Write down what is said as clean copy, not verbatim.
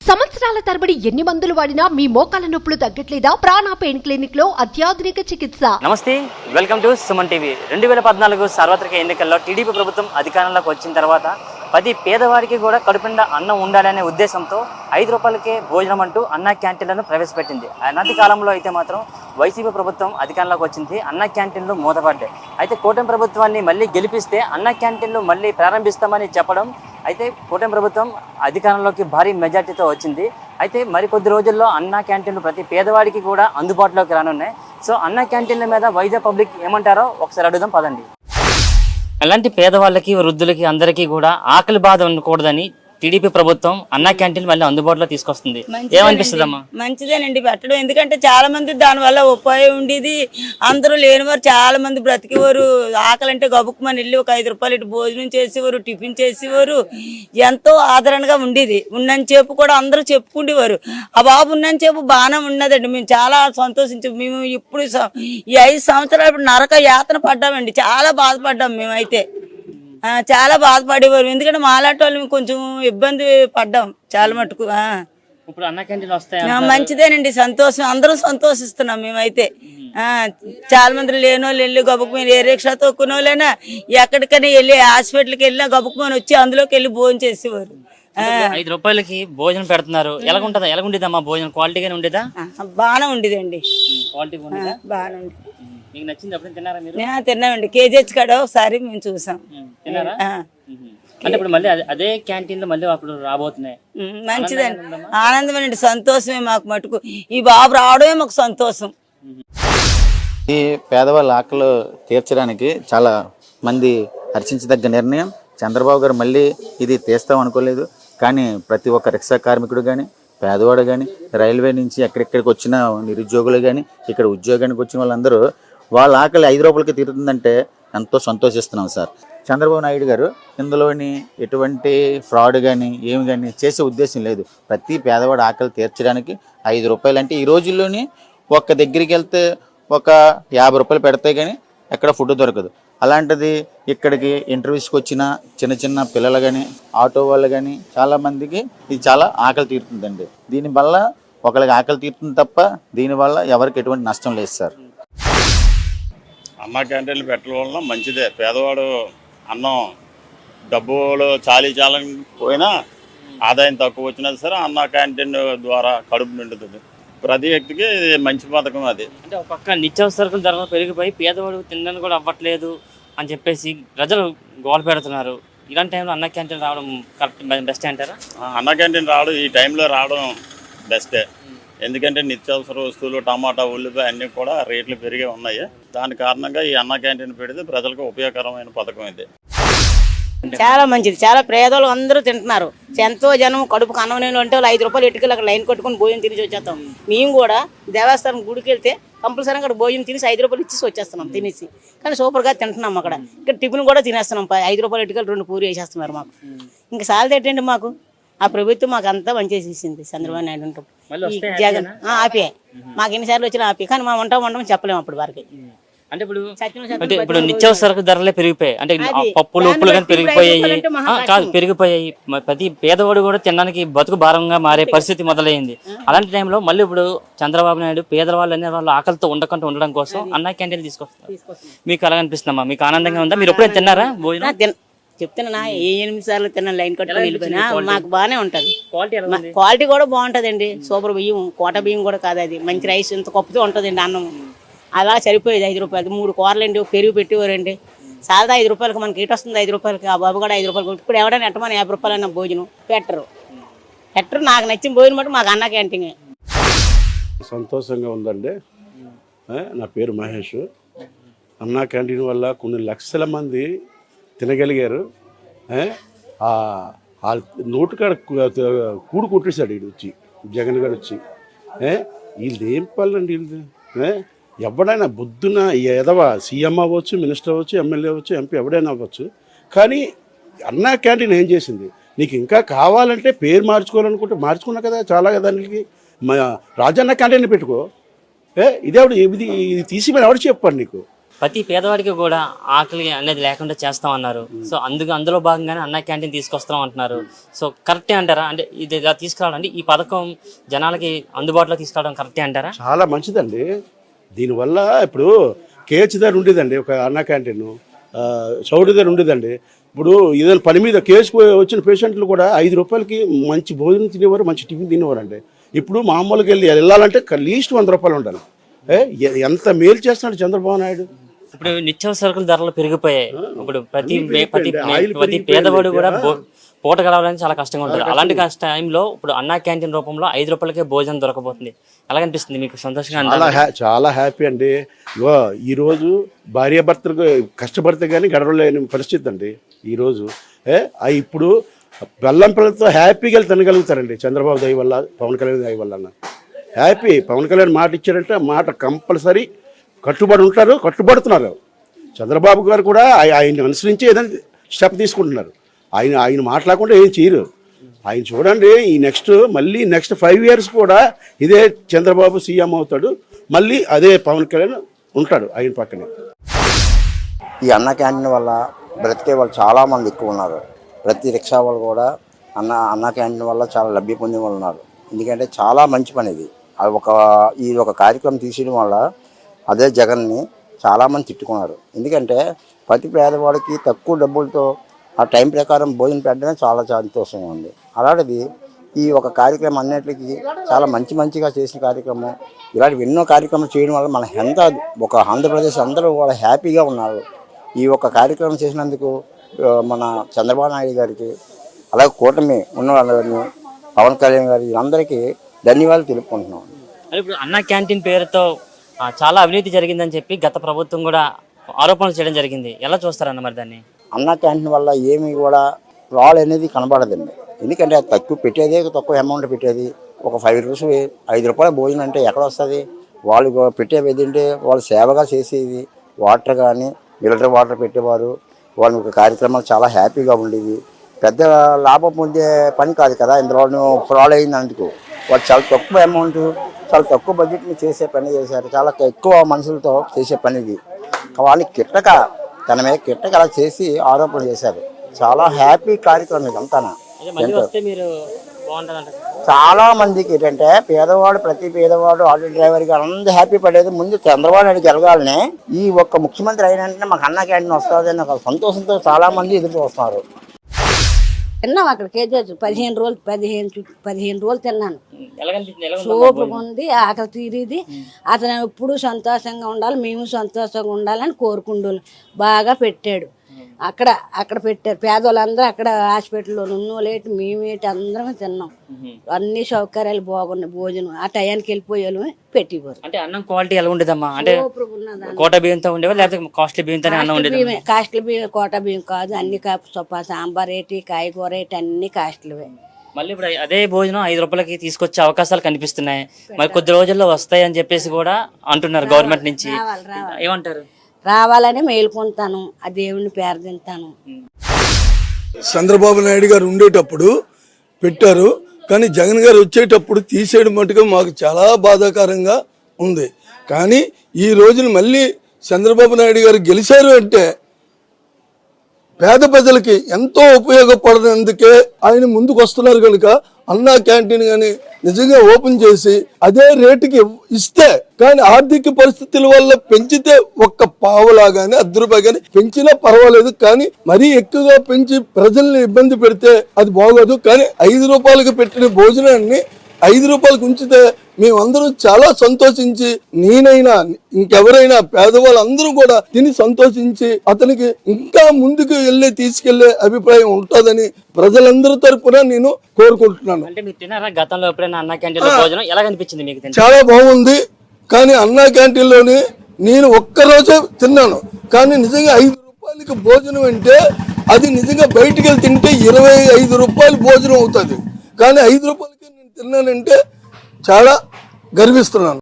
సంవత్సరాల తరబడి ఎన్ని మందులు వాడినా మీ మోకాల నొప్పులు తగ్గట్లేదా? ప్రాణ పెయిన్ క్లినిక్ లో అత్యాధునిక చికిత్స. నమస్తే, వెల్కమ్ టు సుమన్ టీవీ. 2014 సార్వత్రిక ఎన్నికల్లో టీడీపీ ప్రభుత్వం అధికారంలోకి వచ్చిన తర్వాత ప్రతి పేదవాడికి కూడా కడుపుండా అన్నం ఉండాలనే ఉద్దేశంతో 5 రూపాయలకే భోజనం అంటూ అన్నా క్యాంటీన్లను ప్రవేశపెట్టింది. అనాది కాలంలో అయితే మాత్రం వైసీపీ ప్రభుత్వం అధికారంలోకి వచ్చింది, అన్నా క్యాంటీన్లు మూతపడ్డాయి. అయితే కూటమి ప్రభుత్వాన్ని మళ్ళీ గెలిపిస్తే అన్నా క్యాంటీన్లు మళ్ళీ ప్రారంభిస్తామని చెప్పడం, అయితే కూటమి ప్రభుత్వం అధికారంలోకి భారీ మెజార్టీతో వచ్చింది. అయితే మరికొద్ది రోజుల్లో అన్నా క్యాంటీన్లు ప్రతి పేదవాడికి కూడా అందుబాటులోకి రానున్నాయి. సో అన్నా క్యాంటీన్ల మీద వైజాగ్ పబ్లిక్ ఏమంటారో ఒకసారి అడుగుదాం పదండి. అలాంటి పేదవాళ్ళకి, వృద్ధులకి అందరికీ కూడా ఆకలి బాధ ఉండకూడదని టీడీపీ ప్రభుత్వం అన్నా క్యాంటీన్ మళ్ళీ అందుబాటులో తీసుకొస్తుంది. ఏమనిపిస్తుందమ్మా? మంచిదేనండి పెట్టడం, ఎందుకంటే చాలా మంది దానివల్ల ఉపాయం ఉండేది. అందరూ లేనివారు చాలా మంది బ్రతికేవారు. ఆకలి అంటే గబుక్కుమని వెళ్ళి ఒక 5 రూపాయలు ఇటు భోజనం చేసేవారు, టిఫిన్ చేసేవారు. ఎంతో ఆదరణగా ఉండేది. ఉన్నంతసేపు కూడా అందరూ చెప్పుకుండేవారు, ఆ బాబు ఉన్నంతసేపు బాగానే ఉన్నదండి. మేము చాలా సంతోషించాం. మేము ఇప్పుడు ఈ 5 సంవత్సరాలు నరక యాతన పడ్డామండి, చాలా బాధపడ్డాం మేమైతే. చాలా బాధపడేవారు, ఎందుకంటే మాలాంటి వాళ్ళు కొంచెం ఇబ్బంది పడ్డాం చాలా మటుకు. ఇప్పుడు అన్నా క్యాంటీన్ వస్తాయి, మంచిదేనండి, సంతోషం, అందరూ సంతోషిస్తున్నాం మేమైతే. చాలా మంది లేనోళ్ళు వెళ్ళి గబుక్కుమని ఏ రిక్షా తొక్కునోళ్ళైనా ఎక్కడికైనా వెళ్ళి హాస్పిటల్కి వెళ్ళినా గబుక్కుమని వచ్చి అందులోకి వెళ్ళి భోజనం చేసేవారు. 5 రూపాయలకి భోజనం పెడుతున్నారు. ఎలాగుండేదమ్మా భోజనం? క్వాలిటీగానే ఉండేదా? బాగానే ఉండేదండి, క్వాలిటీ బాగానే ఉండేది. మీకు నచ్చింది? అప్పుడు తిన్నారా మీరు? తిన్నామండి, కేజీహెచ్ కాడ ఒకసారి మేము చూసాం. తిన్నారా? అంటే ఇప్పుడు మళ్ళీ అదే క్యాంటీన్ లో మళ్ళీ అప్పుడు రాబోతున్నాయి. మంచిదండి, ఆనందమేనండి, సంతోషమే మాకు మటుకు. ఈ బాబు రావడమే మాకు సంతోషం. ఈ పేదవాళ్ళ ఆకలి తీర్చడానికి చాలా మంది హర్షించదగ్గ నిర్ణయం. చంద్రబాబు గారు మళ్ళీ ఇది తీస్తాం అనుకోలేదు, కానీ ప్రతి ఒక్క రిక్షా కార్మికుడు కానీ, పేదవాడు కానీ, రైల్వే నుంచి ఎక్కడెక్కడికి వచ్చిన నిరుద్యోగులు కానీ, ఇక్కడ ఉద్యోగానికి వచ్చిన వాళ్ళందరూ వాళ్ళ ఆకలి 5 రూపాయలకి తీరుతుందంటే ఎంతో సంతోషిస్తున్నాం సార్. చంద్రబాబు నాయుడు గారు ఇందులోని ఎటువంటి ఫ్రాడ్ కానీ ఏమి కానీ చేసే ఉద్దేశం లేదు. ప్రతి పేదవాడు ఆకలి తీర్చడానికి 5 రూపాయలు అంటే ఈ రోజుల్లోని ఒక్క దగ్గరికి వెళ్తే ఒక 50 రూపాయలు పెడితే కానీ ఎక్కడ ఫుడ్ దొరకదు. అలాంటిది ఇక్కడికి ఇంటర్వ్యూస్కి వచ్చిన చిన్న చిన్న పిల్లలు కానీ, ఆటో వాళ్ళు కానీ చాలామందికి ఇది చాలా ఆకలి తీరుతుందండి. దీనివల్ల ఒకరికి ఆకలి తీరుతుంది తప్ప దీనివల్ల ఎవరికి ఎటువంటి నష్టం లేదు సార్. అన్నా క్యాంటీన్లు పెట్టడం వల్ల మంచిదే. పేదవాడు అన్నం డబ్బులు చాలని పోయినా ఆదాయం తక్కువ వచ్చినా సరే అన్నా క్యాంటీన్ ద్వారా కడుపు నిండుతుంది. ప్రతి వ్యక్తికి మంచి పథకం అది. అంటే ఒక పక్క నిత్యావసరకుల ధరలు పెరిగిపోయి పేదవాడు తినడానికి కూడా అవ్వట్లేదు అని చెప్పేసి ప్రజలు గోల పెడుతున్నారు. ఇలాంటి టైంలో అన్నా క్యాంటీన్ రావడం కరెక్ట్ బెస్ట్ అంటారా? అన్నా క్యాంటీన్ రావడం, ఈ టైంలో రావడం బెస్టే. ఎందుకంటే నిత్యావసర వస్తువులు, టమాటా, ఉల్లిపాయ అన్నీ కూడా రేట్లు పెరిగే ఉన్నాయి. దాని కారణంగా ఈ అన్నా క్యాంటీన్ పెడితే ప్రజలకు ఉపయోగకరమైన పథకం ఇది. చాలా మంచిది, చాలా పేదలు అందరూ తింటున్నారు. ఎంతో జనం కడుపుకు అన్నం నేను అంటే 5 రూపాయలు ఎట్టుకెళ్ళి అక్కడ లైన్ కట్టుకుని భోజనం తినేసి వచ్చేస్తాం. మేము కూడా దేవస్థానం గుడికి వెళ్తే కంపల్సరీ అక్కడ భోజనం తినేసి 5 రూపాయలు ఇచ్చేసి వచ్చేస్తున్నాం తినేసి. కానీ సూపర్గా తింటున్నాం. అక్కడ ఇక్కడ టిఫిన్ కూడా తినేస్తున్నాం. 5 రూపాయలు ఎట్టుకెళ్ళి 2 పూరి వేసేస్తున్నారు మాకు. ఇంకా సాలది ఏంటండి మాకు, ఆ ప్రభుత్వం మాకు అంతా పనిచేసేసింది. చంద్రబాబు నాయుడు ఉంటాం, జగన్ ఆపే మాకు ఎన్నిసార్లు వచ్చినా ఆపే, కానీ మా వంట చెప్పలేము అప్పుడు వారికి. అంటే ఇప్పుడు నిత్యావసర ధరలే పెరిగిపోయాయి. అంటే పప్పులు, ఉప్పులు కానీ పెరిగిపోయాయి. ప్రతి పేదవాడు కూడా తినడానికి బతుకు భారంగా మారే పరిస్థితి మొదలైంది. అలాంటి టైంలో మళ్ళీ ఇప్పుడు చంద్రబాబు నాయుడు పేదవాళ్ళు అనే వాళ్ళు ఆకలితో ఉండడం కోసం అన్నా క్యాంటీన్ తీసుకొస్తారు. మీకు అలా అనిపిస్తుందమ్మా? మీకు ఆనందంగా ఉందా? మీరు ఎప్పుడైనా తిన్నారా భోజనం? చెప్తున్నా, 8 సార్లు తిన్నా, లైన్ కట్టుకుని వెళ్ళిపోయినా మాకు బాగానే ఉంటది. క్వాలిటీ కూడా బాగుంటదండి. సూపర్ బియ్యం, కోట బియ్యం కూడా కాదు, అది మంచి రైస్ ఇంత కప్పుతో ఉంటదండి అన్నం. అలా సరిపోయేది. 5 రూపాయలు 3 కూరలండి, పెరుగు పెట్టేవారండి. సాదా 5 రూపాయలకి మనకి ఇటు వస్తుంది 5 రూపాయలకి. ఆ బాబు కూడా 5 రూపాయలు. ఇప్పుడు ఎవడైనా ఎట్టమని 50 రూపాయలన్న భోజనం పెట్టరు. నాకు నచ్చిన భోజనం మటు మాకు అన్నా క్యాంటీనే. సంతోషంగా ఉందండి. నా పేరు మహేష్. అన్నా క్యాంటీన్ వల్ల కొన్ని లక్షల మంది తినగలిగారు. నోటుకాడ కూడు కొట్టేశాడు వీడు వచ్చి, జగన్ గారు వచ్చి. వీళ్ళు ఏం పనులండి వీళ్ళు? ఎవడైనా బుద్ధున ఎదవ సీఎం అవ్వచ్చు, మినిస్టర్ అవ్వచ్చు, ఎమ్మెల్యే అవ్వచ్చు, ఎంపీ ఎవడైనా అవ్వచ్చు. కానీ అన్నా క్యాంటీన్ ఏం చేసింది? నీకు ఇంకా కావాలంటే పేరు మార్చుకోవాలనుకుంటే మార్చుకున్నా కదా, చాలా కదా. నీకు రాజన్న క్యాంటీన్ పెట్టుకో. ఇదేవిడ ఇది తీసి మరి ఎవరు చెప్పాను నీకు? ప్రతి పేదవాడికి కూడా ఆకలి అనేది లేకుండా చేస్తామన్నారు. సో అందులో భాగంగానే అన్న క్యాంటీన్ తీసుకొస్తాం అంటున్నారు. సో కరెక్టే అంటారా? అంటే ఇది ఇలా తీసుకురావాలంటే ఈ పథకం జనాలకి అందుబాటులో తీసుకురావడం కరెక్టే అంటారా? చాలా మంచిదండి. దీనివల్ల ఇప్పుడు కేహెచ్ దగ్గర ఉండేదండి ఒక అన్న క్యాంటీన్, చౌడి దగ్గర ఉండేదండి. ఇప్పుడు ఏదైనా పని మీద కేసు వచ్చిన పేషెంట్లు కూడా 5 రూపాయలకి మంచి భోజనం తినేవారు, మంచి టిఫిన్ తినేవారండి. ఇప్పుడు మామూలుగా వెళ్ళాలంటే లీస్ట్ 100 రూపాయలు ఉండాలి. ఎంత మేలు చేస్తున్నాడు చంద్రబాబు నాయుడు. ఇప్పుడు నిత్యావసర ధరలు పెరిగిపోయాయి. ఇప్పుడు ప్రతి పేదవాడు కూడా పూట గడవాలని చాలా కష్టంగా ఉంటుంది. అలాంటి టైంలో ఇప్పుడు అన్నా క్యాంటీన్ రూపంలో 5 రూపాయలకే భోజనం దొరకబోతుంది. ఎలా అనిపిస్తుంది మీకు? సంతోషంగా? చాలా హ్యాపీ అండి. ఈరోజు భార్యాభర్తలకు కష్టపడితే కానీ గడవలేని పరిస్థితి అండి ఈరోజు. ఇప్పుడు బెల్లం పిల్లలతో హ్యాపీగా తినగలుగుతారండి చంద్రబాబు దయ వల్ల, పవన్ కళ్యాణ్ దయ వల్ల. హ్యాపీ. పవన్ కళ్యాణ్ మాట ఇచ్చారంటే మాట కంపల్సరీ కట్టుబడి ఉంటారు, కట్టుబడుతున్నారు. చంద్రబాబు గారు కూడా ఆయన అనుసరించి ఏదైనా స్టెప్ తీసుకుంటున్నారు. ఆయన మాట్లాడకుండా ఏం చేయరు. ఆయన చూడండి, ఈ మళ్ళీ నెక్స్ట్ 5 years కూడా ఇదే చంద్రబాబు సీఎం అవుతాడు, మళ్ళీ అదే పవన్ కళ్యాణ్ ఉంటాడు ఆయన పక్కనే. ఈ అన్న క్యాంటీన్ వల్ల బ్రతికే వాళ్ళు చాలామంది ఎక్కువ ఉన్నారు. ప్రతి రిక్షా వాళ్ళు కూడా అన్న క్యాంటీన్ వల్ల చాలా లబ్ధి పొందే వాళ్ళు ఉన్నారు. ఎందుకంటే చాలా మంచి పని ఇది. ఇది ఒక కార్యక్రమం తీసేయడం వల్ల అదే జగన్ని చాలామంది తిట్టుకున్నారు. ఎందుకంటే ప్రతి పేదవాడికి తక్కువ డబ్బులతో ఆ టైం ప్రకారం భోజనం పెట్టడమే చాలా సంతోషంగా ఉంది. అలాంటిది ఈ ఒక కార్యక్రమం అన్నిటికీ చాలా మంచిగా చేసిన కార్యక్రమం. ఇలాంటివి ఎన్నో కార్యక్రమాలు చేయడం వల్ల మన ఎంత ఒక ఆంధ్రప్రదేశ్ అందరూ కూడా హ్యాపీగా ఉన్నారు. ఈ ఒక కార్యక్రమం చేసినందుకు మన చంద్రబాబు నాయుడు గారికి, అలాగే కూటమి ఉన్న వాళ్ళని, పవన్ కళ్యాణ్ గారి అందరికీ ధన్యవాదాలు తెలుపుకుంటున్నాం. ఇప్పుడు అన్న క్యాంటీన్ పేరుతో చాలా అవినీతి జరిగిందని చెప్పి గత ప్రభుత్వం కూడా ఆరోపణలు చేయడం జరిగింది. ఎలా చూస్తారన్న మరి దాన్ని? అన్న క్యాంటీన్ వల్ల ఏమి కూడా రాళ్ళు అనేది కనబడదండి. ఎందుకంటే తక్కువ అమౌంట్ పెట్టేది. ఒక 5 రూపీస్ 5 రూపాయల భోజనం అంటే ఎక్కడ వస్తుంది? వాళ్ళు పెట్టేవి ఏంటంటే వాళ్ళు సేవగా చేసేది. వాటర్ కానీ మిలిటరీ వాటర్ పెట్టేవారు. వాళ్ళ కార్యక్రమాలు చాలా హ్యాపీగా ఉండేవి. పెద్ద లాభం పొందే పని కాదు కదా ఇందులో ఫ్రాడ్ అయినందుకు. వాళ్ళు చాలా తక్కువ అమౌంట్, చాలా తక్కువ బడ్జెట్ని చేసే పని చేశారు. చాలా ఎక్కువ మనుషులతో చేసే పని ఇది. వాళ్ళని తన మీద కిట్టక అలా చేసి ఆరోపణలు చేశారు. చాలా హ్యాపీ కార్యక్రమం ఇదంతా. చాలా మందికి ఏంటంటే ప్రతి పేదవాడు ఆటో డ్రైవర్గా అందరూ హ్యాపీ పడేది. ముందు చంద్రబాబు నాయుడు గెలగాలని ఈ ఒక్క ముఖ్యమంత్రి అయినంటే మాకు అన్న క్యాంటీన్ వస్తుంది అని ఒక సంతోషంతో చాలా మంది ఎదురు చూస్తున్నారు. తిన్నాం అక్కడ కేజీ 15 రోజులు తిన్నాను. సూపర్గా ఉంది. ఆకలి తీరిది. అతను ఎప్పుడు సంతోషంగా ఉండాలి, మేము సంతోషంగా ఉండాలని కోరుకుంటాను. బాగా పెట్టాడు. అక్కడ పెట్టారు. పేదవాళ్ళందరూ అక్కడ హాస్పిటల్లో లేటు మేమేటి అందరం తిన్నాం. అన్ని సౌకర్యాలు బాగున్నాయి. భోజనం ఆ టయానికి వెళ్ళిపోయాను పెట్టిపోరు. అంటే అన్నం క్వాలిటీ ఎలా ఉండేదమ్మా? అంటే కోట బియ్యంతో ఉండేవా లేకపోతే కాస్ట్లీ బియ్యంతో అన్నం ఉండేది? కాస్ట్లీ బియ్యం, కోట బియ్యం కాదు. అన్ని సాంబార్ ఏంటి, కాయగూర ఏంటి అన్ని కాస్ట్లీవే. మళ్ళీ ఇప్పుడు అదే భోజనం 5 రూపాయలకి తీసుకొచ్చే అవకాశాలు కనిపిస్తున్నాయి. మరి కొద్ది రోజుల్లో వస్తాయి అని చెప్పేసి కూడా అంటున్నారు గవర్నమెంట్ నుంచి. ఏమంటారు? రావాలని మేలుకుంటాను. ఆ దేవుడిని ప్రార్థిస్తాను. చంద్రబాబు నాయుడు గారు ఉండేటప్పుడు పెట్టారు, కానీ జగన్ గారు వచ్చేటప్పుడు తీసేయడం మటుకు మాకు చాలా బాధాకరంగా ఉంది. కానీ ఈ రోజున మళ్ళీ చంద్రబాబు నాయుడు గారు గెలిచారు అంటే పేద ప్రజలకి ఎంతో ఉపయోగపడనందుకే ఆయన ముందుకు వస్తున్నారు. కనుక అన్నా క్యాంటీన్ కానీ నిజంగా ఓపెన్ చేసి అదే రేటుకి ఇస్తే, కానీ ఆర్థిక పరిస్థితుల వల్ల పెంచితే ఒక్క పావులా కానీ 10 రూపాయలు కానీ పెంచినా పర్వాలేదు. కానీ మరీ ఎక్కువగా పెంచి ప్రజల్ని ఇబ్బంది పెడితే అది బాగోదు. కానీ 5 రూపాయలకు పెట్టిన భోజనాన్ని 5 రూపాయలకు ఉంచితే మేమందరం చాలా సంతోషించి, నేనైనా ఇంకెవరైనా పేదవాళ్ళందరూ కూడా తిని సంతోషించి అతనికి ఇంకా ముందుకు తీసుకెళ్లే అభిప్రాయం ఉంటుందని ప్రజలందరి తరపున నేను కోరుకుంటున్నాను. చాలా బాగుంది. కానీ అన్నా క్యాంటీన్ లోని నేను ఒక్కరోజే తిన్నాను. కానీ నిజంగా 5 రూపాయలకి భోజనం అంటే అది నిజంగా బయటికి వెళ్ళి తింటే 25 రూపాయలు భోజనం అవుతుంది. కానీ 5 రూపాయలకి నేను తిన్నానంటే చాలా గర్విస్తున్నాను.